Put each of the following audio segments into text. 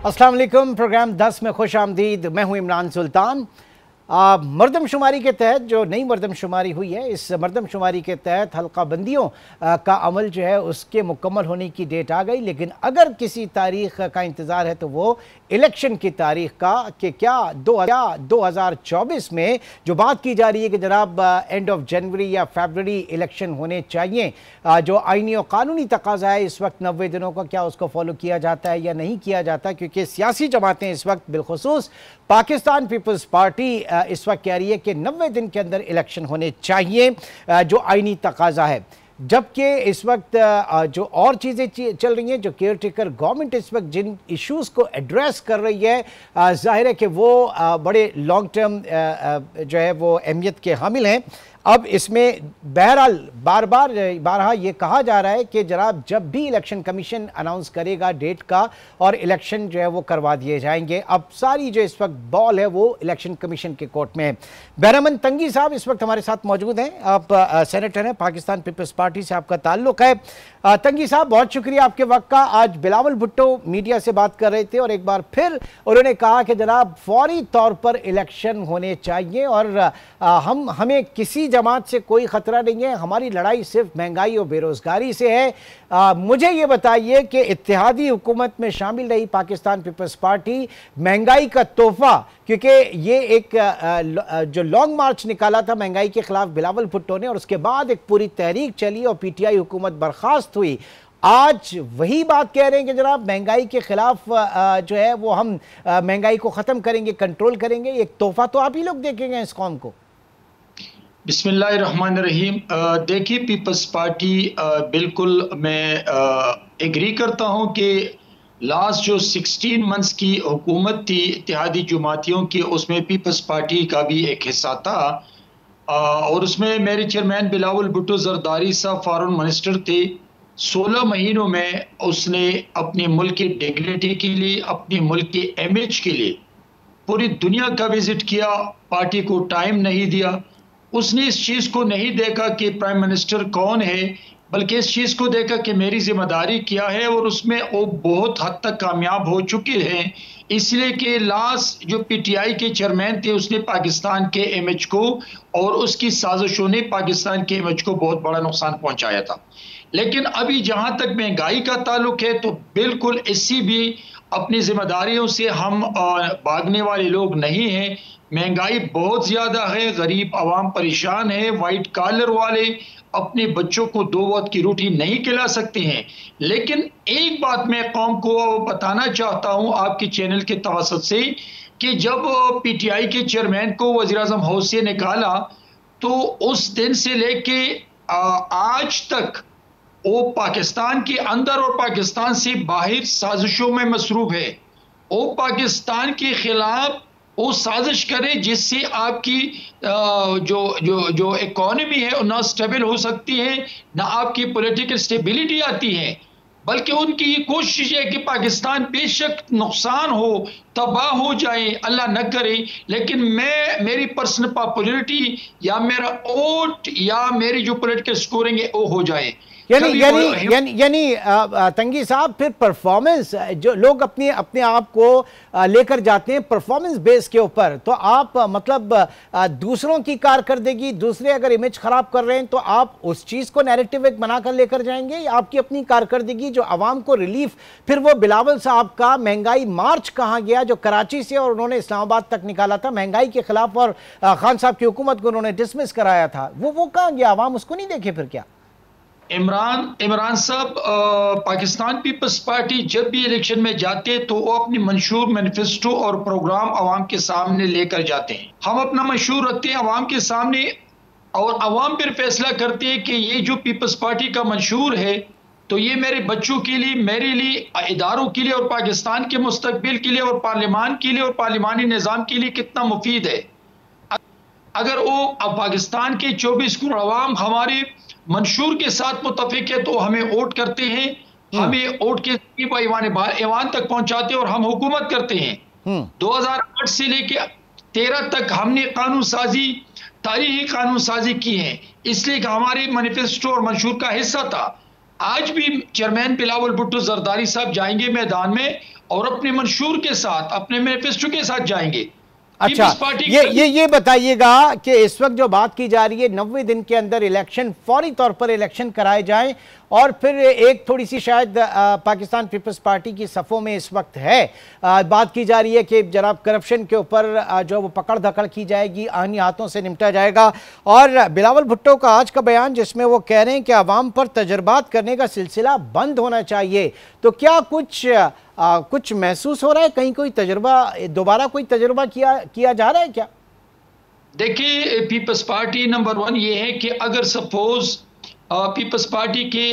अस्सलाम वालेकुम। प्रोग्राम 10 में खुश आमदीद। मैं हूं इमरान सुल्तान। मरदमशुमारी के तहत जो नई मरदमशुमारी हुई है, इस मरदमशुमारी के तहत हल्का बंदियों का अमल जो है उसके मुकम्मल होने की डेट आ गई। लेकिन अगर किसी तारीख का इंतज़ार है तो वो इलेक्शन की तारीख का, कि क्या 2024 में जो बात की जा रही है कि जनाब एंड ऑफ जनवरी या फरवरी इलेक्शन होने चाहिए, जो आईनी और कानूनी तकाजा है इस वक्त 90 दिनों का, क्या उसको फॉलो किया जाता है या नहीं किया जाता? क्योंकि सियासी जमातें इस वक्त बिलखुसूस पाकिस्तान पीपल्स पार्टी इस वक्त कह रही है कि 90 दिन के अंदर इलेक्शन होने चाहिए, जो आईनी तकाजा है। जबकि इस वक्त जो और चीज़ें चल रही हैं, जो केयर टेकर गवर्नमेंट इस वक्त जिन इश्यूज़ को एड्रेस कर रही है, जाहिर है कि वो बड़े लॉन्ग टर्म जो है वो अहमियत के हामिल हैं। अब इसमें बहरहाल बारहा ये कहा जा रहा है कि जनाब जब भी इलेक्शन कमीशन अनाउंस करेगा डेट का और इलेक्शन जो है वो करवा दिए जाएंगे। अब सारी जो इस वक्त बॉल है वो इलेक्शन कमीशन के कोर्ट में है। बहरामन तंगी साहब इस वक्त हमारे साथ मौजूद हैं। आप सेनेटर हैं, पाकिस्तान पीपल्स पार्टी से आपका ताल्लुक है। तंगी साहब, बहुत शुक्रिया आपके वक्त का। आज बिलावल भुट्टो मीडिया से बात कर रहे थे और एक बार फिर उन्होंने कहा कि जनाब फौरी तौर पर इलेक्शन होने चाहिए और हमें किसी जमात से कोई खतरा नहीं है, हमारी लड़ाई सिर्फ महंगाई और बेरोजगारी से है। मुझे ये बताइए कि इत्तेहादी हुकूमत में शामिल रही पाकिस्तान पीपल्स पार्टी महंगाई का तोहफा, क्योंकि ये एक जो लॉन्ग मार्च निकाला था महंगाई के खिलाफ बिलावल भुट्टो ने और उसके बाद एक पूरी तहरीक चली और पीटीआई हुकूमत बर्खास्त हुई, आज वही बात कह रहे हैं कि जनाब महंगाई के खिलाफ जो है वो हम महंगाई को ख़त्म करेंगे, कंट्रोल करेंगे। एक तोहफा तो आप ही लोग देखेंगे इस कौम को। बिस्मिल्लाहिर्रहमानिर्रहीम। देखिए, पीपल्स पार्टी बिल्कुल मैं एग्री करता हूं कि लास्ट जो 16 मंथ्स की हुकूमत थी इत्तेहादी जमातियों की, उसमें पीपल्स पार्टी का भी एक हिस्सा था और उसमें मेरे चेयरमैन बिलावल भुट्टो जरदारी साहब फॉरेन मिनिस्टर थे। 16 महीनों में उसने अपने मुल्क की डिग्निटी के लिए, अपने मुल्क की इमेज के लिए पूरी दुनिया का विजिट किया। पार्टी को टाइम नहीं दिया। उसने इस चीज़ को नहीं देखा कि प्राइम मिनिस्टर कौन है, बल्कि इस चीज़ को देखा कि मेरी जिम्मेदारी क्या है, और उसमें वो बहुत हद तक कामयाब हो चुके हैं। इसलिए कि लास्ट जो पीटीआई के चेयरमैन थे उसने पाकिस्तान के इमेज को और उसकी साजिशों ने पाकिस्तान के इमेज को बहुत बड़ा नुकसान पहुंचाया था। लेकिन अभी जहां तक महंगाई का ताल्लुक है तो बिल्कुल इसी भी अपनी जिम्मेदारियों से हम भागने वाले लोग नहीं हैं। महंगाई बहुत ज़्यादा है, गरीब आवाम परेशान है, वाइट कॉलर वाले अपने बच्चों को 2 वक्त की रोटी नहीं खिला सकते हैं। लेकिन एक बात मैं कौम को बताना चाहता हूं आपके चैनल के तवसत से कि जब पीटीआई के चेयरमैन को वज़ीर-ए-आज़म हाउस से निकाला तो उस दिन से लेके आज तक वो पाकिस्तान के अंदर और पाकिस्तान से बाहर साजिशों में मसरूफ है। वो पाकिस्तान के खिलाफ वो साजिश करे जिससे आपकी जो जो जो इकोनॉमी है ना स्टेबल हो सकती है, ना आपकी पॉलिटिकल स्टेबिलिटी आती है, बल्कि उनकी ये कोशिश है कि पाकिस्तान बेशक नुकसान हो, तबाह हो जाए, अल्लाह न करे, लेकिन मेरी पर्सनल पॉपुलैरिटी या मेरा वोट या मेरी जो पॉलिटिकल स्कोरिंग है वो हो जाए। यानी तंगी साहब, फिर परफॉर्मेंस जो लोग अपने आप को लेकर जाते हैं परफॉर्मेंस बेस के ऊपर, तो आप मतलब दूसरों की कारकर्दगी, दूसरे अगर इमेज खराब कर रहे हैं तो आप उस चीज को नैरेटिव एक बनाकर लेकर जाएंगे, आपकी अपनी कारकर्दगी जो आवाम को रिलीफ। फिर वो बिलावल साहब का महंगाई मार्च कहाँ गया जो कराची से और उन्होंने इस्लामाबाद तक निकाला था महंगाई के खिलाफ, और खान साहब की हुकूमत को उन्होंने डिसमिस कराया था, वो कहाँ गया? आवाम उसको नहीं देखे फिर क्या? इमरान साहब, पाकिस्तान पीपल्स पार्टी जब भी इलेक्शन में जाते तो वो अपनी मंशूर मैनिफेस्टो और प्रोग्राम आवाम के सामने लेकर जाते हैं। हम अपना मंशूर रखते हैं आवाम के सामने और आवाम फिर फैसला करते हैं कि ये जो पीपल्स पार्टी का मंशूर है तो ये मेरे बच्चों के लिए, मेरे लिए, इदारों के लिए और पाकिस्तान के मुस्तकबिल के लिए और पार्लियामान के लिए और पार्लिमानी निज़ाम के लिए कितना मुफीद है। अगर वो पाकिस्तान के 24 करोड़ अवाम हमारे मंशूर के साथ मुतफिक है तो हमें वोट करते हैं, हमें वोट के ईवान तक पहुंचाते हैं और हम हुकूमत करते हैं। 2008 से लेके 13 तक हमने कानून साजी, तारीखी कानून साजी की है, इसलिए कि हमारे मैनिफेस्टो और मंशूर का हिस्सा था। आज भी चेयरमैन बिलावल भुट्टो जरदारी साहब जाएंगे मैदान में और अपने मंशूर के साथ, अपने मैनिफेस्टो के साथ जाएंगे। अच्छा, ये बताइएगा कि इस वक्त जो बात की जा रही है 90 दिन के अंदर इलेक्शन, फौरी तौर पर इलेक्शन कराए जाएं, और फिर एक थोड़ी सी शायद पाकिस्तान पीपल्स पार्टी की सफ़ों में इस वक्त है बात की जा रही है कि जनाब करप्शन के ऊपर जो वो पकड़ धकड़ की जाएगी, आनी हाथों से निपटा जाएगा। और बिलावल भुट्टो का आज का बयान जिसमें वो कह रहे हैं कि आवाम पर तजर्बात करने का सिलसिला बंद होना चाहिए, तो क्या कुछ महसूस हो रहा है, कहीं कोई तजर्बा, दोबारा कोई तजर्बा किया जा रहा है क्या? देखिए, पीपल्स पार्टी नंबर 1 ये है कि अगर सपोज पीपल्स पार्टी के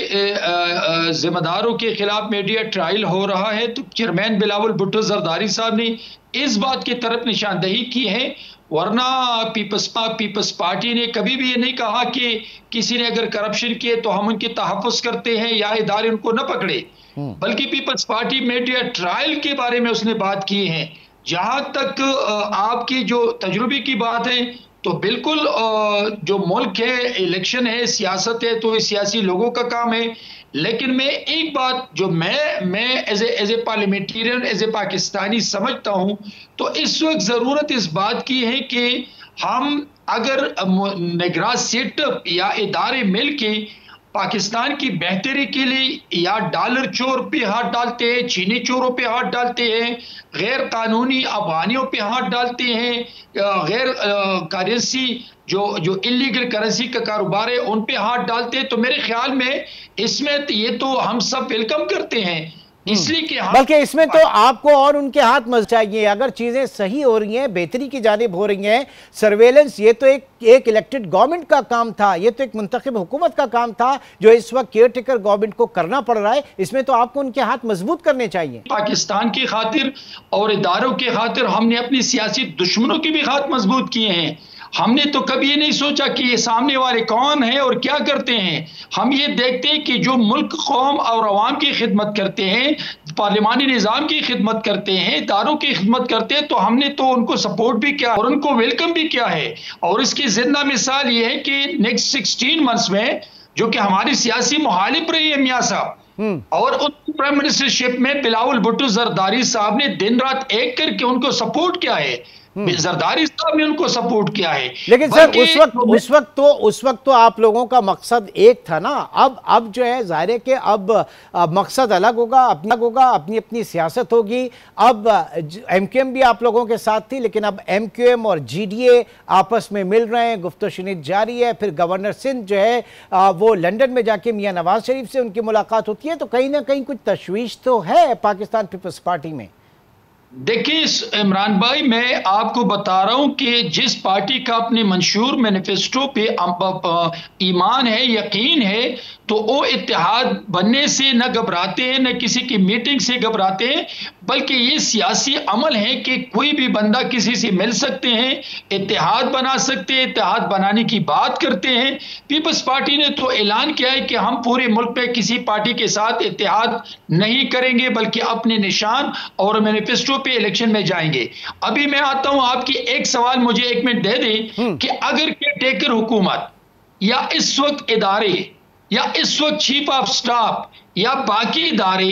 जिम्मेदारों के खिलाफ मीडिया ट्रायल हो रहा है, तो चेयरमैन बिलावल भुट्टो जरदारी साहब ने इस बात की तरफ निशानदही की है। वरना पीपल्स पार्टी ने कभी भी ये नहीं कहा कि किसी ने अगर करप्शन किए तो हम उनके तहफ़्फ़ुज़ करते हैं या इदारे उनको न पकड़े, बल्कि पीपल्स पार्टी मीडिया ट्रायल के बारे में उसने बात की है। जहां तक आपकी जो तजुर्बे की बात है, तो बिल्कुल जो मुल्क है, इलेक्शन है, सियासत है, तो ये सियासी लोगों का काम है। लेकिन मैं एक बात जो मैं as a parliamentarian, as a Pakistani समझता हूं, तो इस वक्त जरूरत इस बात की है कि हम अगर निगरान सेटअप या इदारे मिलके पाकिस्तान की बेहतरी के लिए या डॉलर चोर पे हाथ डालते हैं, चीनी चोरों पे हाथ डालते हैं, गैर कानूनी अफगानियों पे हाथ डालते हैं, गैर करेंसी जो इलीगल करेंसी का कारोबार है उन पे हाथ डालते हैं, तो मेरे ख्याल में इसमें ये तो हम सब वेलकम करते हैं। इसलिए कि बल्कि इसमें तो आपको और उनके हाथ मल चाहिए। अगर चीजें सही हो रही हैं, बेहतरी की जानिब हो रही हैं, सर्वेलेंस, ये तो एक इलेक्टेड गवर्नमेंट का काम था, ये तो एक मुंतखब हुकूमत का काम था जो इस वक्त केयर टेकर गवर्नमेंट को करना पड़ रहा है। इसमें तो आपको उनके हाथ मजबूत करने चाहिए। पाकिस्तान की खातिर और इदारों की खातिर हमने अपनी सियासी दुश्मनों के भी हाथ मजबूत किए हैं। हमने तो कभी ये नहीं सोचा कि ये सामने वाले कौन हैं और क्या करते हैं। हम ये देखते हैं कि जो मुल्क, कौम और अवाम की खिदमत करते हैं, पार्लिमानी निज़ाम की खिदमत करते हैं, इदारों की खिदमत करते हैं, तो हमने तो उनको सपोर्ट भी किया और उनको वेलकम भी किया है। और इसकी जिंदा मिसाल ये है कि नेक्स्ट 16 मंथ्स में जो कि हमारी सियासी मुखालिफ रही है मियां साहब, और उन प्राइम मिनिस्टरशिप में बिलावल भुट्टो जरदारी साहब ने दिन रात एक करके उनको सपोर्ट किया है। जरदारी साहब ने उनको सपोर्ट किया है। लेकिन सर उस वक्त तो आप लोगों का मकसद एक था ना। अब जो है जाहिर है कि अब मकसद अलग होगा, अपनी अपनी सियासत होगी। अब एमक्यूएम भी आप लोगों के साथ थी, लेकिन अब एमक्यूएम और जीडीए आपस में मिल रहे हैं, गुफ्तगू जारी है। फिर गवर्नर सिंध जो है वो लंदन में जाके मियां नवाज शरीफ से उनकी मुलाकात होती है, तो कहीं ना कहीं कुछ तशवीश तो है पाकिस्तान पीपल्स पार्टी में। देखिए इमरान भाई, मैं आपको बता रहा हूं कि जिस पार्टी का अपने मंशूर मैनिफेस्टो पे ईमान है, यकीन है, तो वो इत्तेहाद बनने से न घबराते हैं, न किसी की मीटिंग से घबराते हैं, बल्कि ये सियासी अमल है कि कोई भी बंदा किसी से मिल सकते हैं, इत्तेहाद बना सकते हैं, इत्तेहाद बनाने की बात करते हैं। पीपल्स पार्टी ने तो ऐलान किया है कि हम पूरे मुल्क में किसी पार्टी के साथ इत्तेहाद नहीं करेंगे, बल्कि अपने निशान और मैनिफेस्टो पे इलेक्शन में जाएंगे। अभी मैं आता हूं, आपकी एक सवाल मुझे 1 मिनट दे दें कि अगर केयरटेकर हुकूमत या इस वक्त इदारे या इस वक्त चीफ ऑफ स्टाफ या बाकी इदारे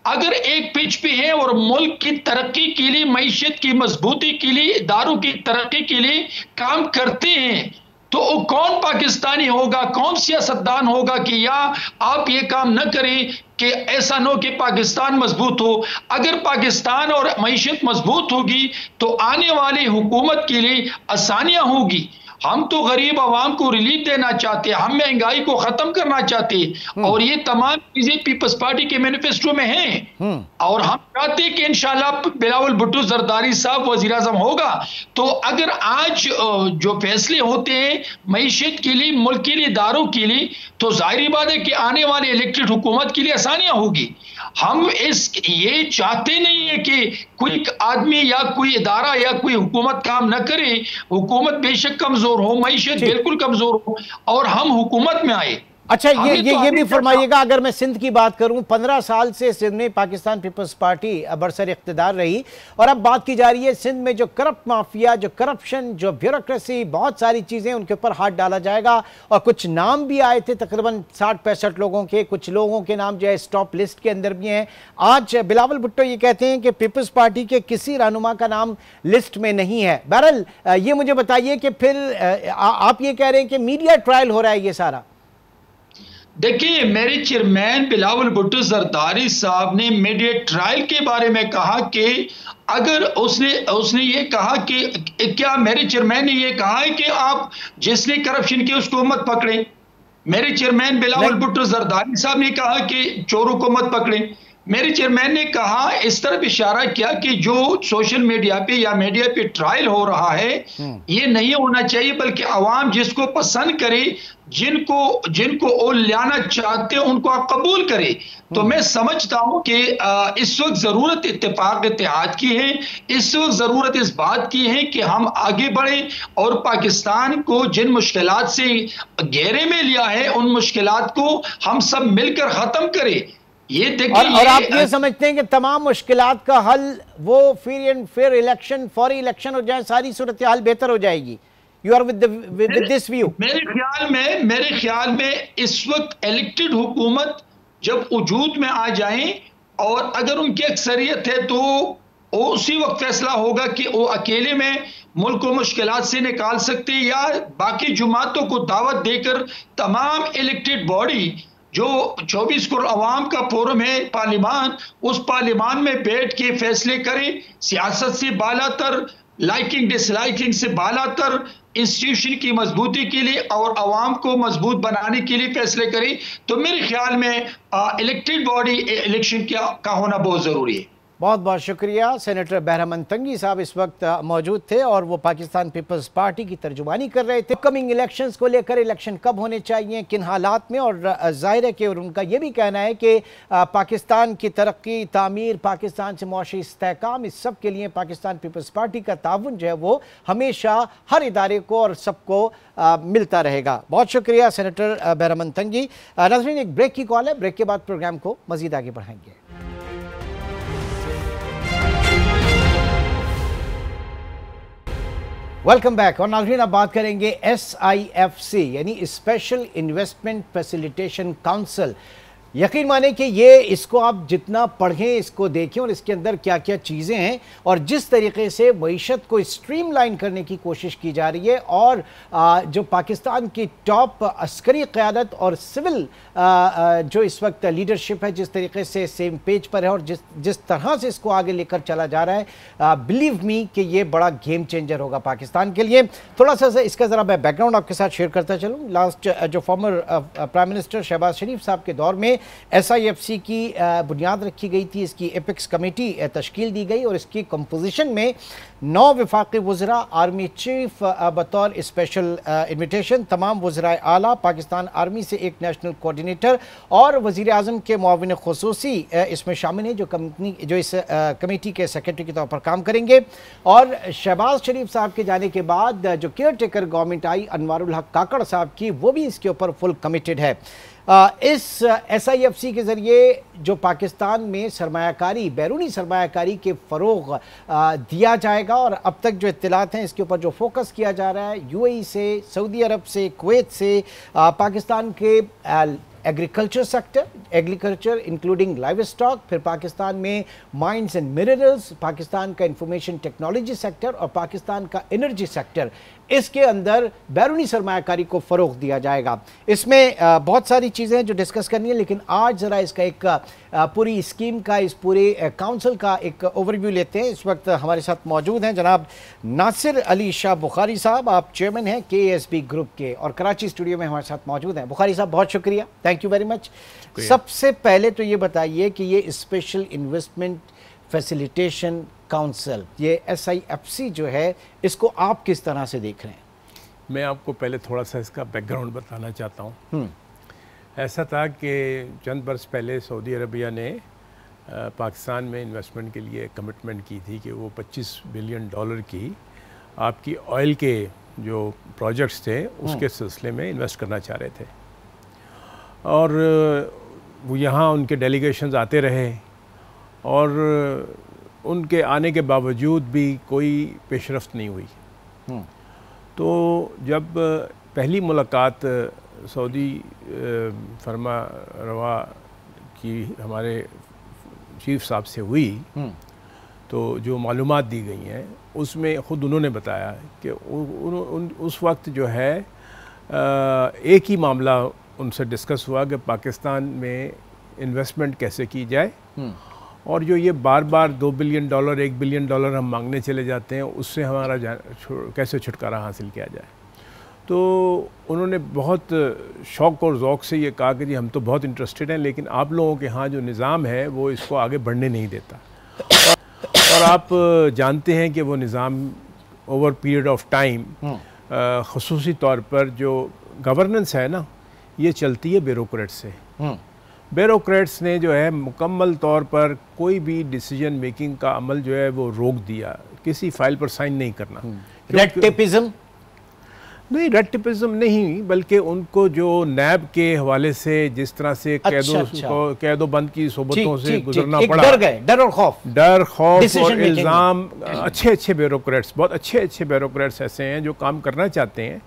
अगर एक पिच पे हैं और मुल्क की तरक्की के लिए, मईशत की मजबूती के लिए, इदारों की तरक्की के लिए काम करते हैं, तो वो कौन पाकिस्तानी होगा, कौन सियासतदान होगा कि या आप ये काम न करें कि ऐसा न हो कि पाकिस्तान मजबूत हो। अगर पाकिस्तान और मईशत मजबूत होगी तो आने वाली हुकूमत के लिए आसानियां होगी। हम तो गरीब आवाम को रिलीफ देना चाहते हैं, हम महंगाई को खत्म करना चाहते हैं, और ये तमाम चीजें पीपल्स पार्टी के मैनिफेस्टो में हैं। और हम चाहते हैं कि इंशाल्लाह बिलावल भुट्टो जरदारी साहब वजीर आजम होगा। तो अगर आज जो फैसले होते हैं मईशत के लिए, मुल्क के लिए, इदारों के लिए, तो जाहिर बात है कि आने वाली इलेक्टेड हुकूमत के लिए आसानियां होगी। हम ये चाहते नहीं है कि कोई आदमी या कोई इदारा या कोई हुकूमत काम न करे। हुकूमत बेशक कमजोर हो, मईशत बिल्कुल कमजोर हो, और हम हुकूमत में आए, अच्छा, ये भी फरमाइएगा, अगर मैं सिंध की बात करूं, 15 साल से सिंध में पाकिस्तान पीपल्स पार्टी बरसर इख्तिदार रही और अब बात की जा रही है सिंध में जो करप्ट माफिया, जो करप्शन, जो ब्यूरोक्रेसी, बहुत सारी चीज़ें, उनके ऊपर हाथ डाला जाएगा। और कुछ नाम भी आए थे तकरीबन 60-65 लोगों के, कुछ लोगों के नाम जो है स्टॉप लिस्ट के अंदर भी हैं। आज बिलावल भुट्टो ये कहते हैं कि पीपल्स पार्टी के किसी रहनुमा का नाम लिस्ट में नहीं है। बहरहाल ये मुझे बताइए कि फिर आप ये कह रहे हैं कि मीडिया ट्रायल हो रहा है ये सारा। देखिए, मेरे चेयरमैन बिलावल भुट्टो जरदारी साहब ने मीडिया ट्रायल के बारे में कहा कि अगर उसने ये कहा कि क्या मेरे चेयरमैन ने ये कहा है कि आप जिसने करप्शन किया उसको मत पकड़े। मेरे चेयरमैन बिलावल भुट्टो जरदारी साहब ने कहा कि चोरों को मत पकड़े। मेरे चेयरमैन ने कहा, इस तरफ इशारा किया कि जो सोशल मीडिया पे या मीडिया पे ट्रायल हो रहा है ये नहीं होना चाहिए, बल्कि आवाम जिसको पसंद करे, जिनको वो लाना चाहते हैं उनको आप कबूल करे। तो मैं समझता हूं कि इस वक्त जरूरत इत्तेफाक इत्तेहाद की है, इस वक्त जरूरत इस बात की है कि हम आगे बढ़े और पाकिस्तान को जिन मुश्किलात से घेरे में लिया है उन मुश्किलात को हम सब मिलकर खत्म करें। ये देखिए, और आप ये समझते हैं कि तमाम मुश्किलात का हल वो फ्री एंड फेयर इलेक्शन, फौरी इलेक्शन हो जाए, सारी सूरत हाल बेहतर हो जाएगी? You are with this view? मेरे ख्याल में इस वक्त इलेक्टेड हुकूमत जब वजूद में आ जाए और अगर उनकी अक्सरियत है तो उसी वक्त फैसला होगा कि वो अकेले में मुल्क को मुश्किलात से निकाल सकते या बाकी जमातों को दावत देकर तमाम इलेक्टेड बॉडी जो 24 करोड़ अवाम का फोरम है पार्लिमान, उस पार्लिमान में बैठ के फैसले करें, सियासत से बालातर, लाइकिंग डिसलाइकिंग से बालातर, इंस्टीट्यूशन की मजबूती के लिए और अवाम को मजबूत बनाने के लिए फैसले करें। तो मेरे ख्याल में इलेक्टेड बॉडी इलेक्शन का होना बहुत जरूरी है। बहुत बहुत शुक्रिया। सेनेटर बहरामन तंगी साहब इस वक्त मौजूद थे और वो पाकिस्तान पीपल्स पार्टी की तर्जुमानी कर रहे थे अपकमिंग इलेक्शंस को लेकर, इलेक्शन कब होने चाहिए, किन हालात में, और जाहिर है कि और उनका ये भी कहना है कि पाकिस्तान की तरक्की, तामीर, पाकिस्तान से मुआशी इस्तेहकाम, इस सब के लिए पाकिस्तान पीपल्स पार्टी का ताउन जो है वो हमेशा हर इदारे को और सबको मिलता रहेगा। बहुत शुक्रिया सेनेटर बहरामन तंगी। नाज़रीन, एक ब्रेक की कॉल है, ब्रेक के बाद प्रोग्राम को मजीद आगे बढ़ाएंगे। Welcome back. और नाज़रीन, अब बात करेंगे SIFC यानी स्पेशल इन्वेस्टमेंट फैसिलिटेशन काउंसिल। यकीन माने कि ये इसको आप जितना पढ़ें, इसको देखें और इसके अंदर क्या क्या चीज़ें हैं और जिस तरीके से मईशत को स्ट्रीमलाइन करने की कोशिश की जा रही है और जो पाकिस्तान की टॉप अस्करी क़यादत और सिविल जो इस वक्त लीडरशिप है जिस तरीके से सेम पेज पर है और जिस तरह से इसको आगे लेकर चला जा रहा है, बिलीव मी कि ये बड़ा गेम चेंजर होगा पाकिस्तान के लिए। थोड़ा सा इसका ज़रा मैं बैकग्राउंड आपके साथ शेयर करता चलूँ। लास्ट जो फॉर्मर प्राइम मिनिस्टर शहबाज शरीफ साहब के दौर में SIFC की बुनियाद रखी गई थी, इसकी एपिक्स कमेटी तश्कील दी गई और इसकी कंपोजिशन में 9 वफाकी वज़रा, आर्मी चीफ बतौर स्पेशल इन्विटेशन, तमाम वज़राए आला, पाकिस्तान आर्मी से एक नेशनल कोऑर्डिनेटर और वज़ीर आज़म के मुआविन ख़ुसूसी इसमें शामिल हैं जो इस कमेटी के सेक्रेटरी के तौर पर काम करेंगे। और शहबाज शरीफ साहब के जाने के बाद जो केयर टेकर गवर्नमेंट आई अनवारुल हक काकड़ साहब की, वो भी इसके ऊपर फुल कमिटेड है। इस SIFC के ज़रिए जो पाकिस्तान में सरमायाकारी, बैरूनी सरमायाकारी के फ़रोग़ दिया जाएगा और अब तक जो इत्तलात हैं इसके ऊपर जो फोकस किया जा रहा है UAE से, सऊदी अरब से, कुवैत से, पाकिस्तान के agriculture sector, agriculture including live stock, फिर पाकिस्तान में माइंस एंड मिनरल्स, पाकिस्तान का इंफॉर्मेशन टेक्नोलॉजी सेक्टर और पाकिस्तान का एनर्जी सेक्टर, इसके अंदर बैरूनी सरमायाकारी को फ़रोग़ दिया जाएगा। इसमें बहुत सारी चीज़ें हैं जो डिस्कस करनी है, लेकिन आज ज़रा इसका एक पूरी स्कीम का, इस पूरे काउंसिल का एक ओवरव्यू लेते हैं। इस वक्त हमारे साथ मौजूद हैं जनाब नासिर अली शाह बुखारी साहब, आप चेयरमैन हैं KSB ग्रुप के और कराची स्टूडियो में हमारे साथ मौजूद हैं। बुखारी साहब, बहुत शुक्रिया, थैंक यू वेरी मच। सबसे पहले तो ये बताइए कि ये स्पेशल इन्वेस्टमेंट फैसिलिटेशन काउंसिल, ये SIFC जो है, इसको आप किस तरह से देख रहे हैं? मैं आपको पहले थोड़ा सा इसका बैकग्राउंड बताना चाहता हूँ। ऐसा था कि चंद बरस पहले सऊदी अरबिया ने पाकिस्तान में इन्वेस्टमेंट के लिए कमिटमेंट की थी कि वो $25 बिलियन की आपकी ऑयल के जो प्रोजेक्ट्स थे उसके सिलसिले में इन्वेस्ट करना चाह रहे थे। और वो यहाँ उनके डेलीगेशंस आते रहे और उनके आने के बावजूद भी कोई पेशरफ्त नहीं हुई। तो जब पहली मुलाकात सऊदी फरमा रवा की हमारे चीफ साहब से हुई तो जो मालूमात दी गई हैं उसमें ख़ुद उन्होंने बताया कि उस वक्त जो है एक ही मामला उनसे डिस्कस हुआ कि पाकिस्तान में इन्वेस्टमेंट कैसे की जाए और जो ये बार बार $2 बिलियन $1 बिलियन हम मांगने चले जाते हैं उससे हमारा कैसे छुटकारा हासिल किया जाए। तो उन्होंने बहुत शौक़ और ज़ौक़ से ये कहा कि जी हम तो बहुत इंटरेस्टेड हैं लेकिन आप लोगों के यहाँ जो निज़ाम है वो इसको आगे बढ़ने नहीं देता और आप जानते हैं कि वो निज़ाम ओवर पीरियड ऑफ टाइम ख़ुसूसी तौर पर जो गवर्नेंस है ना ये चलती है ब्यूरोक्रेट्स से। ब्यूरोक्रेट्स ने जो है मुकम्मल तौर पर कोई भी डिसीजन मेकिंग का अमल जो है वो रोक दिया, किसी फाइल पर साइन नहीं करना। रेड टेपिज्म नहीं, रेड टेपिज्म नहीं, बल्कि उनको जो नैब के हवाले से जिस तरह से कैदो बंद की सोबतों से गुजरना पड़ा, डर खौफ और इल्ज़ाम, अच्छे ब्यूरोक्रेट्स, बहुत अच्छे ब्यूरोक्रेट्स ऐसे हैं जो काम करना चाहते हैं।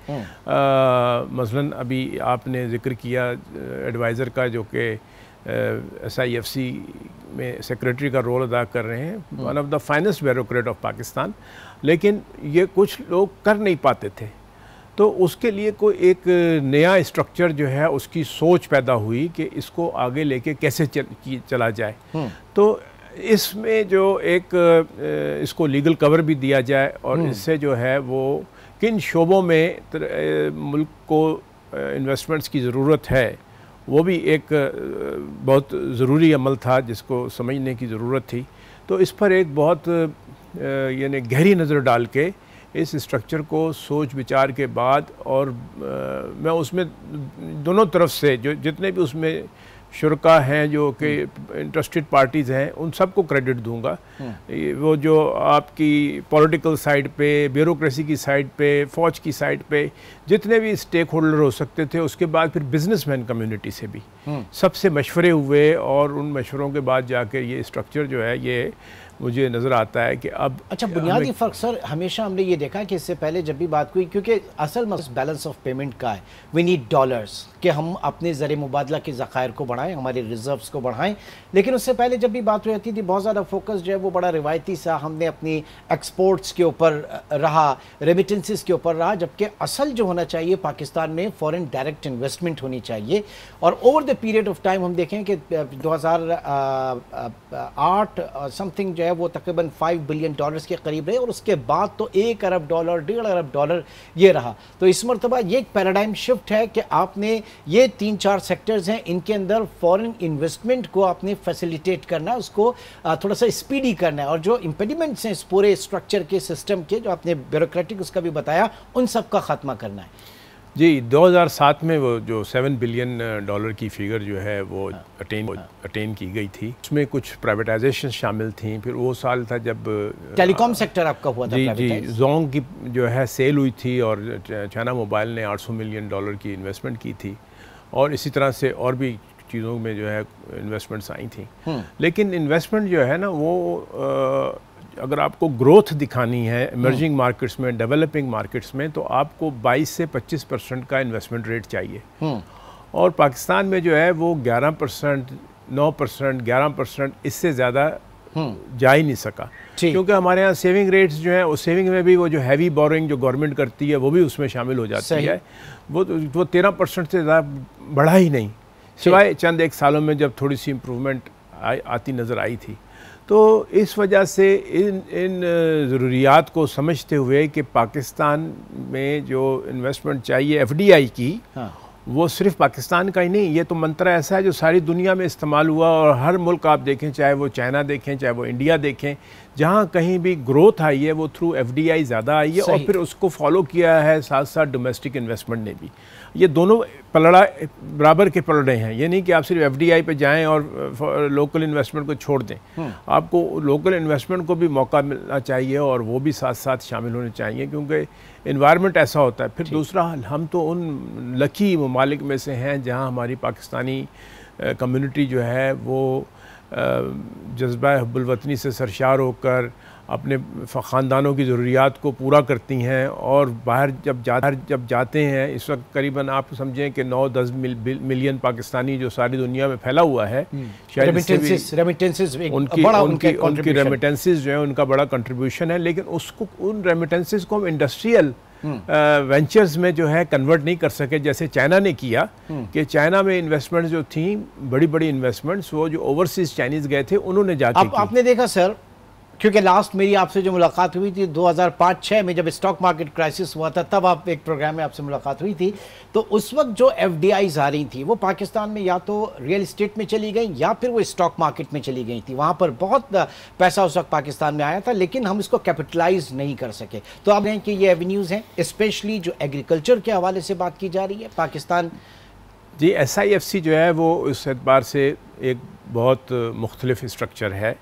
मसलन अभी आपने जिक्र किया एडवाइज़र का जो कि SIFC में सेक्रेटरी का रोल अदा कर रहे हैं, one of the finest bureaucrat of Pakistan, लेकिन ये कुछ लोग कर नहीं पाते थे। तो उसके लिए कोई एक नया स्ट्रक्चर जो है उसकी सोच पैदा हुई कि इसको आगे लेके कैसे चला जाए। तो इसमें जो एक इसको लीगल कवर भी दिया जाए और इससे जो है वो किन शोबों में मुल्क को इन्वेस्टमेंट्स की ज़रूरत है वो भी एक बहुत ज़रूरी अमल था जिसको समझने की ज़रूरत थी। तो इस पर एक बहुत यानी गहरी नज़र डाल के इस स्ट्रक्चर को सोच विचार के बाद, और मैं उसमें दोनों तरफ से जो जितने भी उसमें शुरका हैं जो कि इंटरेस्टेड पार्टीज़ हैं उन सबको क्रेडिट दूंगा। वो जो आपकी पॉलिटिकल साइड पे, ब्यूरोक्रेसी की साइड पे, फ़ौज की साइड पे जितने भी स्टेक होल्डर हो सकते थे, उसके बाद फिर बिजनेसमैन कम्युनिटी से भी सबसे मशवरे हुए और उन मशवरों के बाद जाकर ये स्ट्रक्चर जो है ये मुझे नज़र आता है कि अब अच्छा बुनियादी फ़र्क सर हमेशा हमने ये देखा कि इससे पहले जब भी बात हुई, क्योंकि असल मकसद बैलेंस ऑफ पेमेंट का है, वी नीड डॉलर्स कि हम अपने ज़र मुबादला के ज़खायर को बढ़ाएं, हमारे रिजर्व्स को बढ़ाएं। लेकिन उससे पहले जब भी बात होती थी बहुत ज़्यादा फोकस जो है वो बड़ा रिवायती सा हमने अपनी एक्सपोर्ट्स के ऊपर रहा, रेमिटेंसेस के ऊपर रहा, जबकि असल जो होना चाहिए पाकिस्तान में फॉरेन डायरेक्ट इन्वेस्टमेंट होनी चाहिए। और over the period of time हम देखें कि 2008 समथिंग जो है वो तकरीबन $5 बिलियन के करीब रहे और उसके बाद तो $1 अरब, $1.5 अरब ये रहा। तो इस मरतबा ये एक पैराडाइम शिफ्ट है कि आपने ये 3-4 सेक्टर्स हैं, इनके अंदर फॉरेन इन्वेस्टमेंट को आपने फैसिलिटेट करना है, उसको थोड़ा सा स्पीडी करना है, और जो इम्पेडिमेंट्स हैं इस पूरे स्ट्रक्चर के सिस्टम के जो आपने ब्यूरोक्रेटिक उसका भी बताया, उन सब का खात्मा करना है। जी 2007 में वो जो $7 बिलियन की फिगर जो है वो अटेन की गई थी, उसमें कुछ प्राइवेटाइजेशन शामिल थी। फिर वो साल था जब टेलीकॉम सेक्टर आपका हुआ था। जी जोंग की जो है सेल हुई थी और चाइना मोबाइल ने $800 मिलियन की इन्वेस्टमेंट की थी, और इसी तरह से और भी चीज़ों में जो है इन्वेस्टमेंट्स आई थी। लेकिन इन्वेस्टमेंट जो है ना वो अगर आपको ग्रोथ दिखानी है इमर्जिंग मार्केट्स में, डेवलपिंग मार्केट्स में, तो आपको 22 से 25% का इन्वेस्टमेंट रेट चाहिए। और पाकिस्तान में जो है वो 11%, 9%, 11% इससे ज़्यादा जा ही नहीं सका, क्योंकि हमारे यहाँ सेविंग रेट्स जो हैं, उस सेविंग में भी वो जो हैवी बोरिंग जो गवर्नमेंट करती है वो भी उसमें शामिल हो जाती है। वो 13% से ज़्यादा बढ़ा ही नहीं, सिवाय चंद एक सालों में जब थोड़ी सी इम्प्रूवमेंट आती नज़र आई थी। तो इस वजह से इन ज़रूरियात को समझते हुए कि पाकिस्तान में जो इन्वेस्टमेंट चाहिए FDI की, वो सिर्फ पाकिस्तान का ही नहीं, ये तो मंत्र ऐसा है जो सारी दुनिया में इस्तेमाल हुआ, और हर मुल्क आप देखें, चाहे वो चाइना देखें, चाहे वो इंडिया देखें, जहाँ कहीं भी ग्रोथ आई है वो थ्रू FDI ज़्यादा आई है, और फिर उसको फॉलो किया है साथ साथ डोमेस्टिक इन्वेस्टमेंट ने भी। ये दोनों पलड़ा बराबर के पलड़े हैं। ये नहीं कि आप सिर्फ FDI पे जाएं और लोकल इन्वेस्टमेंट को छोड़ दें। आपको लोकल इन्वेस्टमेंट को भी मौका मिलना चाहिए और वो भी साथ साथ शामिल होने चाहिए, क्योंकि इन्वायरमेंट ऐसा होता है। फिर दूसरा, हम तो उन लकी ममालिक में से हैं जहाँ हमारी पाकिस्तानी कम्युनिटी जो है वो जज्बा हुब्बुल वतनी से सरशार होकर अपने ख़ानदानों की ज़रूरियात को पूरा करती हैं, और बाहर जब जाते हैं, इस वक्त करीबन आप समझें कि 9-10 मिलियन पाकिस्तानी जो सारी दुनिया में फैला हुआ है, शायद उनकी रेमिटेंसेस जो है उनका बड़ा कंट्रीब्यूशन है। लेकिन उसको, उन रेमिटेंसेस को हम इंडस्ट्रियल वेंचर्स में जो है कन्वर्ट नहीं कर सके, जैसे चाइना ने किया। कि चाइना में इन्वेस्टमेंट्स जो थी, बड़ी बड़ी इन्वेस्टमेंट्स, वो जो ओवरसीज चाइनीज़ गए थे उन्होंने जाके आपने देखा सर, क्योंकि लास्ट मेरी आपसे जो मुलाकात हुई थी 2005-6 में, जब स्टॉक मार्केट क्राइसिस हुआ था, तब आप एक प्रोग्राम में आपसे मुलाकात हुई थी। तो उस वक्त जो FDIs आ रही थी वो पाकिस्तान में या तो रियल इस्टेट में चली गई या फिर वो स्टॉक मार्केट में चली गई थी। वहाँ पर बहुत पैसा उस वक्त पाकिस्तान में आया था, लेकिन हम इसको कैपिटलाइज नहीं कर सके। तो आप देखें कि ये एवेन्यूज़ हैं, स्पेशली जो एग्रीकल्चर के हवाले से बात की जा रही है पाकिस्तान। जी, SIFC जो है वो इस एतबार से एक बहुत मुख्तलिफ स्ट्रक्चर है,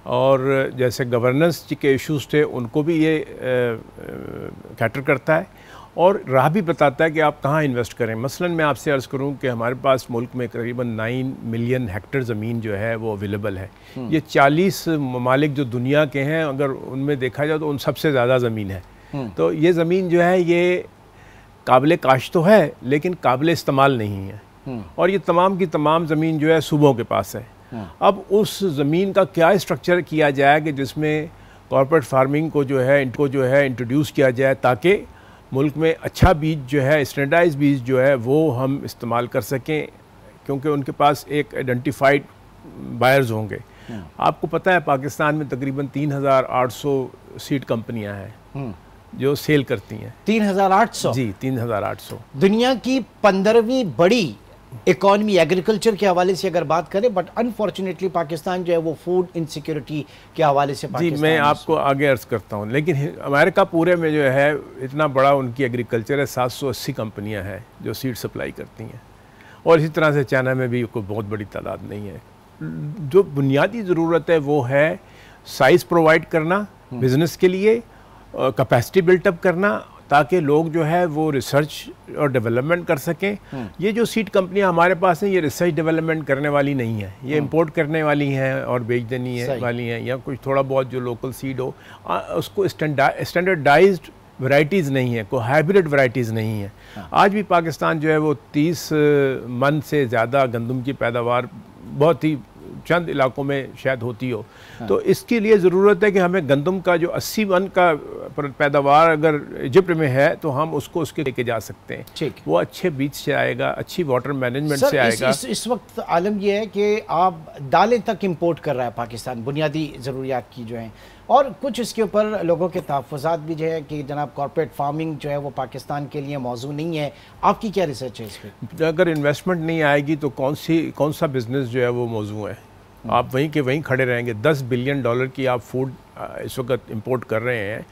और जैसे गवर्नेंस के इश्यूज़ थे उनको भी ये कैटर करता है, और राह भी बताता है कि आप कहाँ इन्वेस्ट करें। मसलन मैं आपसे अर्ज़ करूँ कि हमारे पास मुल्क में करीबन 9 मिलियन हेक्टेयर ज़मीन जो है वो अवेलेबल है। ये 40 ममालिक जो दुनिया के हैं, अगर उनमें देखा जाए तो उन सबसे ज़्यादा ज़मीन है। तो ये ज़मीन जो है ये काबिल काश्त तो है, लेकिन काबिल इस्तेमाल नहीं है, और ये तमाम की तमाम ज़मीन जो है सूबों के पास है। अब उस ज़मीन का क्या स्ट्रक्चर किया जाए कि जिसमें कॉर्पोरेट फार्मिंग को जो है इंट्रोड्यूस किया जाए, ताकि मुल्क में अच्छा बीज जो है, स्टैंडर्डाइज बीज जो है वो हम इस्तेमाल कर सकें, क्योंकि उनके पास एक आइडेंटिफाइड बायर्स होंगे। आपको पता है पाकिस्तान में तकरीबन 3800 सीड कंपनियां हैं जो सेल करती हैं। 3800? जी, 3800। दुनिया की 15वीं बड़ी इकॉनमी एग्रीकल्चर के हवाले से अगर बात करें, बट अनफॉर्चुनेटली पाकिस्तान जो है वो फूड इनसिक्योरिटी के हवाले से जी, मैं आपको आगे अर्ज़ करता हूँ। लेकिन अमेरिका पूरे में जो है इतना बड़ा उनकी एग्रीकल्चर है, 780 कंपनियाँ हैं जो सीड सप्लाई करती हैं, और इसी तरह से चाइना में भी कोई बहुत बड़ी तादाद नहीं है। जो बुनियादी ज़रूरत है वो है साइज़ प्रोवाइड करना बिज़नेस के लिए, कैपेसिटी बिल्टअप करना, ताकि लोग जो है वो रिसर्च और डेवलपमेंट कर सकें। ये जो सीड कंपनियां हमारे पास हैं, ये रिसर्च डेवलपमेंट करने वाली नहीं है, ये इंपोर्ट करने वाली हैं और बेच देनी है वाली हैं, या कुछ थोड़ा बहुत जो लोकल सीड हो उसको स्टैंडर्डाइज्ड वैरायटीज़ नहीं है, कोई हाइब्रिड वैरायटीज़ नहीं है। आज भी पाकिस्तान जो है वो 30 मन से ज़्यादा गंदम की पैदावार बहुत ही चंद इलाकों में शायद होती हो। तो इसके लिए ज़रूरत है कि हमें गंदम का जो 80 मन का पैदावार अगर इजिप्ट में है तो हम उसको उसके लेके जा सकते हैं। ठीक, वो अच्छे बीज से आएगा, अच्छी वाटर मैनेजमेंट से आएगा। इस वक्त आलम यह है कि आप दालें तक इंपोर्ट कर रहा है पाकिस्तान, बुनियादी ज़रूरियात की जो हैं, और कुछ इसके ऊपर लोगों के तहफ़्फ़ुज़ात भी जो है कि जनाब कॉर्पोरेट फार्मिंग जो है वो पाकिस्तान के लिए मौजू नहीं है। आपकी क्या रिसर्च है इस पर? अगर इन्वेस्टमेंट नहीं आएगी तो कौन सा बिज़नेस जो है वो मौजू है? आप वहीं के वहीं खड़े रहेंगे। $10 बिलियन की आप फूड इस वक्त इंपोर्ट कर रहे हैं,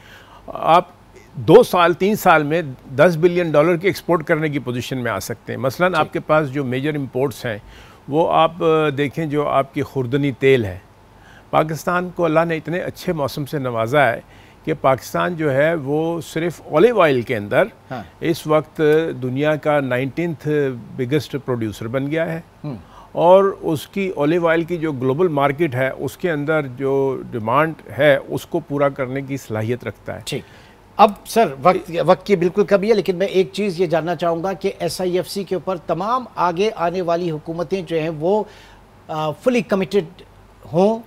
आप 2-3 साल में $10 बिलियन की एक्सपोर्ट करने की पोजीशन में आ सकते हैं। मसलन आपके पास जो मेजर इंपोर्ट्स हैं वो आप देखें, जो आपकी खुर्दनी तेल है, पाकिस्तान को अल्लाह ने इतने अच्छे मौसम से नवाजा है कि पाकिस्तान जो है वो सिर्फ ऑलिव ऑयल के अंदर इस वक्त दुनिया का 19th बिगेस्ट प्रोड्यूसर बन गया है, और उसकी ऑलिव ऑयल की जो ग्लोबल मार्केट है उसके अंदर जो डिमांड है उसको पूरा करने की सलाहियत रखता है। ठीक, अब सर वक्त की बिल्कुल कमी है, लेकिन मैं एक चीज़ ये जानना चाहूँगा कि SIFC के ऊपर तमाम आगे आने वाली हुकूमतें जो हैं वो फुली कमिटेड हों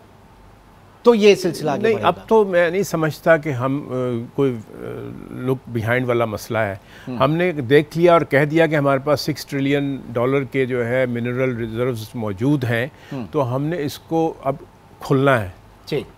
तो ये सिलसिला नहीं, अब तो मैं नहीं समझता कि हम कोई लुक बिहाइंड वाला मसला है। हमने देख लिया और कह दिया कि हमारे पास $6 ट्रिलियन के जो है मिनरल रिजर्व्स मौजूद हैं, तो हमने इसको अब खुलना है,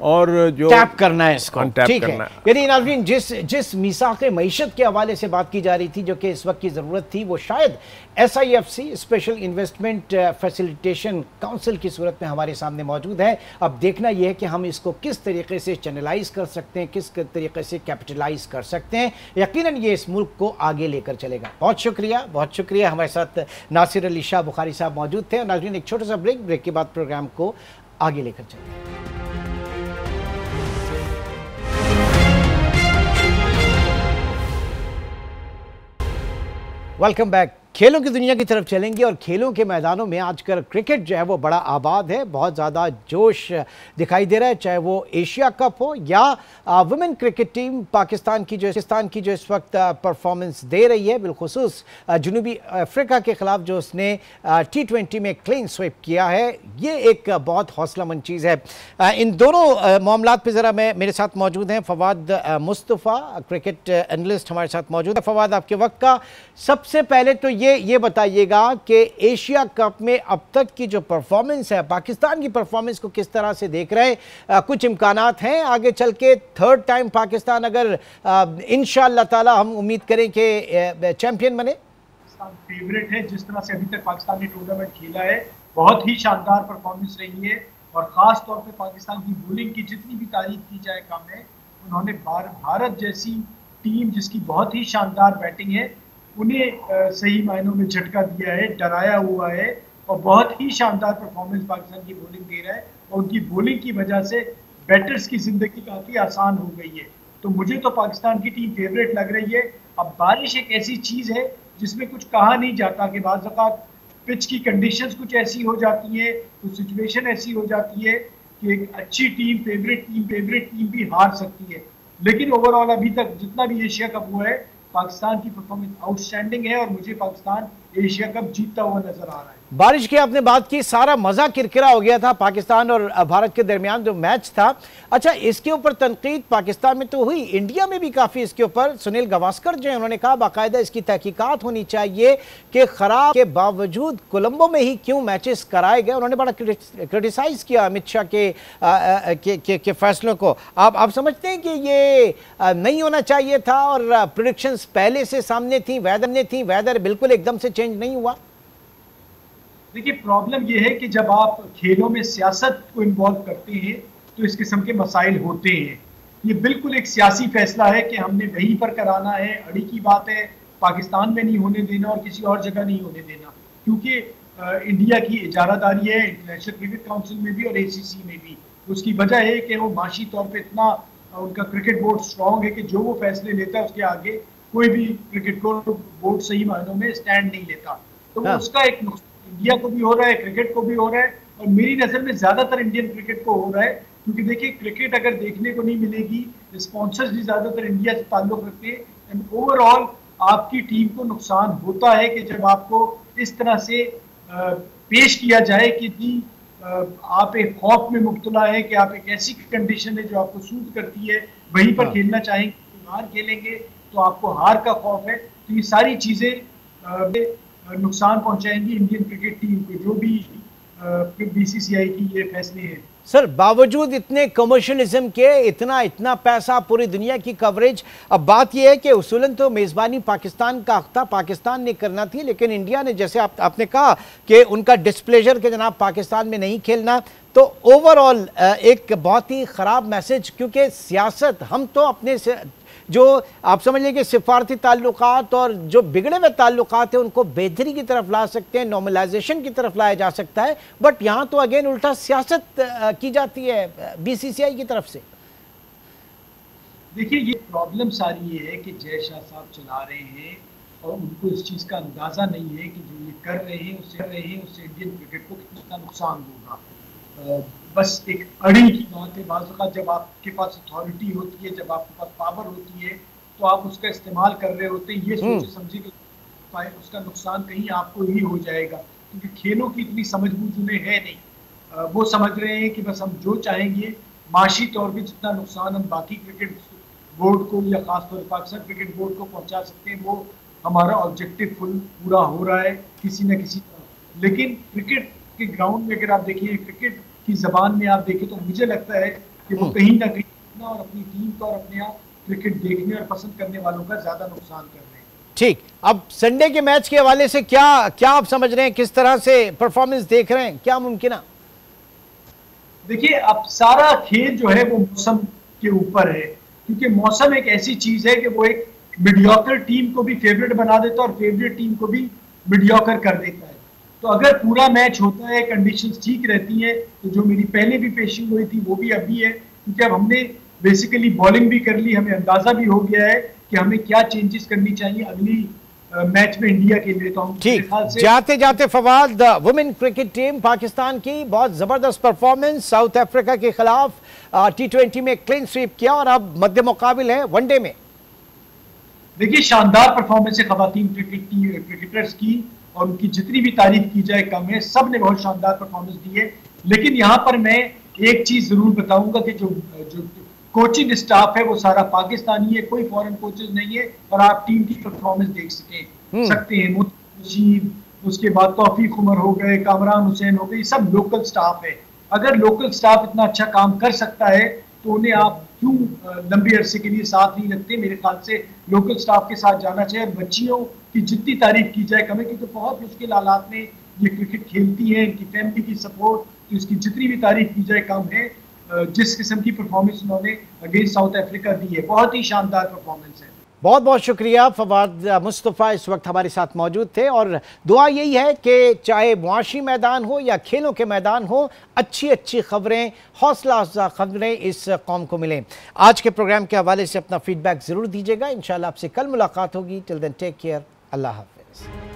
और जो टैप करना है इसको, ठीक है। करना है। यानी नाज़रीन, जिस मीसाक मईशत के हवाले से बात की जा रही थी, जो कि इस वक्त की ज़रूरत थी, वो शायद SIFC special investment facilitation council की सूरत में हमारे सामने मौजूद है। अब देखना यह है कि हम इसको किस तरीके से चैनलाइज कर सकते हैं, किस तरीके से कैपिटलाइज कर सकते हैं। यकीनन ये इस मुल्क को आगे लेकर चलेगा। बहुत शुक्रिया। हमारे साथ नासिर अली शाह बुखारी साहब मौजूद थे। और नाज़रीन, एक छोटा सा ब्रेक के बाद प्रोग्राम को आगे लेकर चलते हैं। Welcome back. खेलों की दुनिया की तरफ चलेंगे और खेलों के मैदानों में आजकल क्रिकेट जो है वो बड़ा आबाद है, बहुत ज़्यादा जोश दिखाई दे रहा है, चाहे वो एशिया कप हो या वुमेन क्रिकेट टीम पाकिस्तान की जो इस वक्त परफॉर्मेंस दे रही है, बिलखुसूस जनूबी अफ्रीका के ख़िलाफ़ जो उसने T20 में क्लीन स्वीप किया है, ये एक बहुत हौसलामंद चीज़ है। इन दोनों मामलात पे ज़रा मेरे साथ मौजूद हैं फवाद मुस्तफ़ा, क्रिकेट एनालिस्ट हमारे साथ मौजूद है। फवाद, आपके वक्त का सबसे पहले तो ये बताइएगा कि एशिया कप में अब तक की जो परफॉर्मेंस है, पाकिस्तान की परफॉर्मेंस को किस तरह से देख रहे हैं? कुछ इम्कानात हैं आगे चल के थर्ड टाइम पाकिस्तान अगर इंशाअल्लाह ताला हम उम्मीद करें कि चैंपियन बने? फेवरेट है। जिस तरह से अभी तक पाकिस्तान ने टूर्नामेंट खेला है, बहुत ही शानदार परफॉर्मेंस रही है और ख़ास तौर पे पाकिस्तान की बॉलिंग की जितनी भी तारीफ की जाए कम है। उन्होंने भारत जैसी टीम जिसकी बहुत ही शानदार बैटिंग है, उन्हें सही मायनों में झटका दिया है, डराया हुआ है और बहुत ही शानदार परफॉर्मेंस पाकिस्तान की बॉलिंग दे रहा है। और उनकी बॉलिंग की वजह से बैटर्स की ज़िंदगी काफ़ी आसान हो गई है। तो मुझे तो पाकिस्तान की टीम फेवरेट लग रही है। अब बारिश एक ऐसी चीज़ है जिसमें कुछ कहा नहीं जाता कि बाज़ औक़ात पिच की कंडीशंस कुछ ऐसी हो जाती है, कुछ सिचुएशन ऐसी हो जाती है कि एक अच्छी टीम फेवरेट टीम भी हार सकती है। लेकिन ओवरऑल अभी तक जितना भी एशिया कप हुआ है, पाकिस्तान की परफॉर्मेंस आउटस्टैंडिंग है और मुझे पाकिस्तान एशिया कप जीतता हुआ नजर आ रहा है। बारिश की आपने बात की, सारा मजा किरकिरा हो गया था पाकिस्तान और भारत के दरमियान जो मैच था। अच्छा, इसके ऊपर तनकीद पाकिस्तान में तो हुई, इंडिया में भी काफ़ी इसके ऊपर सुनील गावस्कर जो है उन्होंने कहा बाकायदा इसकी तहकीकात होनी चाहिए कि खराब के बावजूद कोलंबो में ही क्यों मैचेस कराए गए। उन्होंने बड़ा क्रिटिसाइज़ किया अमित शाह के फैसलों को। आप समझते हैं कि ये नहीं होना चाहिए था और प्रेडिक्शंस पहले से सामने थी, वेदर बिल्कुल एकदम से चेंज नहीं हुआ? देखिए, प्रॉब्लम यह है कि जब आप खेलों में सियासत को इन्वॉल्व करते हैं तो इस किस्म के मसाइल होते हैं। ये बिल्कुल एक सियासी फैसला है कि हमने वहीं पर कराना है। अड़ी की बात है, पाकिस्तान में नहीं होने देना और किसी और जगह नहीं होने देना, क्योंकि इंडिया की इजारादारी है इंटरनेशनल क्रिकेट काउंसिल में भी और ACC में भी। उसकी वजह है कि वो माशी तौर पर इतना उनका क्रिकेट बोर्ड स्ट्रॉन्ग है कि जो वो फैसले लेता है उसके आगे कोई भी क्रिकेट बोर्ड सही मायनों में स्टैंड नहीं लेता। तो उसका एक इंडिया को भी हो रहा है, क्रिकेट को भी हो रहा है और मेरी नज़र में ज़्यादातर इंडियन क्रिकेट को हो रहा है। क्योंकि देखिए, क्रिकेट अगर देखने को नहीं मिलेगी, स्पॉन्सर्स भी ज़्यादातर इंडिया से ताल्लुक़ रखते हैं एंड ओवरऑल आपकी टीम को नुकसान होता है कि जब आपको इस तरह से पेश किया जाए कि जी आप एक खौफ में मुब्तला है कि आप एक ऐसी कंडीशन है जो आपको सूट करती है, वहीं पर खेलना चाहेंगे, बाहर खेलेंगे तो आपको हार का खौफ है। तो ये सारी चीज़ें नुकसान पहुंचाएंगी इंडियन क्रिकेट टीम को, जो भी BCCI की ये फैसले हैं। सर, बावजूद इतने कमर्शियलिज्म के, इतना पैसा, पूरी दुनिया की कवरेज, अब बात यह है कि उसूलन तो मेज़बानी पाकिस्तान का हक था, पाकिस्तान ने करना थी, लेकिन इंडिया ने, जैसे आपने कहा कि उनका डिस्प्लेजर के जनाब पाकिस्तान में नहीं खेलना, तो ओवरऑल एक बहुत ही ख़राब मैसेज। क्योंकि सियासत, हम तो अपने से जो आप समझ लें कि सिफारती ताल्लुकात और जो बिगड़े हुए ताल्लुकात हैं उनको बेहतरी की तरफ ला सकते हैं, नॉर्मलाइजेशन की तरफ लाया जा सकता है, बट यहाँ तो अगेन उल्टा सियासत की जाती है BCCI की तरफ से। देखिए, ये प्रॉब्लम सारी ये है कि जय शाह साहब चला रहे हैं और उनको इस चीज़ का अंदाज़ा नहीं है कि जो ये कर रहे हैं उससे इंडियन क्रिकेट को कितना नुकसान होगा। बस एक अड़ी की बात है। बाज़ औक़ात जब आपके पास अथॉरिटी होती है, जब आपके पास पावर होती है, तो आप उसका इस्तेमाल कर रहे होते हैं ये सोचे समझे कि उसका नुकसान कहीं आपको ही हो जाएगा, क्योंकि खेलों की इतनी समझ बूझ उन्हें है नहीं। वो समझ रहे हैं कि बस हम जो चाहेंगे माशी तौर पर जितना नुकसान हम बाकी क्रिकेट बोर्ड को या खासतौर पर पाकिस्तान क्रिकेट बोर्ड को पहुँचा सकते हैं, वो हमारा ऑब्जेक्टिव पूरा हो रहा है किसी न किसी तरह। लेकिन क्रिकेट के ग्राउंड में अगर आप देखिए, क्रिकेट की ज़बान में आप देखें, तो मुझे लगता है कि वो कहीं ना कहीं अपना और अपनी टीम का और अपने आप क्रिकेट देखने और पसंद करने वालों का ज्यादा नुकसान कर रहे हैं। ठीक, अब संडे के मैच के हवाले से क्या क्या आप समझ रहे हैं, किस तरह से परफॉर्मेंस देख रहे हैं, क्या मुमकिन है? देखिए, अब सारा खेल जो है वो मौसम के ऊपर है, क्योंकि मौसम एक ऐसी चीज है कि वो एक मीडियोकर टीम को भी फेवरेट बना देता है और फेवरेट टीम को भी मीडियोकर कर देता है। तो अगर पूरा मैच होता है, कंडीशंस ठीक रहती हैं, तो जो मेरी पहले भी पेशिंग हुई थी वो भी अभी है, क्योंकि अब हमने बेसिकली बॉलिंग भी कर ली, हमें अंदाजा भी हो गया है कि हमें क्या चेंजेस करनी चाहिए अगली मैच में इंडिया के लिए। तो हम ठीक, जाते जाते Fawad, women cricket team Pakistan की बहुत जबरदस्त परफॉर्मेंस, साउथ अफ्रीका के खिलाफ T20 में क्लीन स्वीप किया और अब मध्य मुकाबिल है वनडे में। देखिए, शानदार परफॉर्मेंस है खवातीन क्रिकेटर्स की, और उनकी जितनी भी तारीफ की जाए कम है। सब ने बहुत शानदार परफॉर्मेंस दी है, लेकिन यहाँ पर मैं एक चीज जरूर बताऊंगा कि जो कोचिंग स्टाफ है वो सारा पाकिस्तानी है, कोई फॉरेन कोचेज नहीं है, और आप टीम की परफॉर्मेंस देख सकते हैं। मुशीद, उसके बाद तौफीक उमर हो गए, कामरान हुसैन हो गए, सब लोकल स्टाफ है। अगर लोकल स्टाफ इतना अच्छा काम कर सकता है तो उन्हें आप क्यों लंबे अरसे के लिए साथ नहीं रखते? मेरे ख्याल से लोकल स्टाफ के साथ जाना चाहिए। बच्चियों की जितनी तारीफ की जाए कम है, क्योंकि बहुत मुश्किल हालात में ये क्रिकेट खेलती है, इनकी फैमिली की सपोर्ट, तो इसकी जितनी भी तारीफ की जाए कम है। जिस किस्म की परफॉर्मेंस उन्होंने अगेंस्ट साउथ अफ्रीका दी है, बहुत ही शानदार परफॉर्मेंस है। बहुत बहुत शुक्रिया फवाद मुस्तफ़ा, इस वक्त हमारे साथ मौजूद थे, और दुआ यही है कि चाहे मुआशी मैदान हो या खेलों के मैदान हो, अच्छी अच्छी खबरें, हौसला अफ़ज़ा खबरें इस कौम को मिलें। आज के प्रोग्राम के हवाले से अपना फीडबैक ज़रूर दीजिएगा। इंशाल्लाह आपसे कल मुलाकात होगी। टिल देन टेक केयर, अल्लाह हाफ़िज़।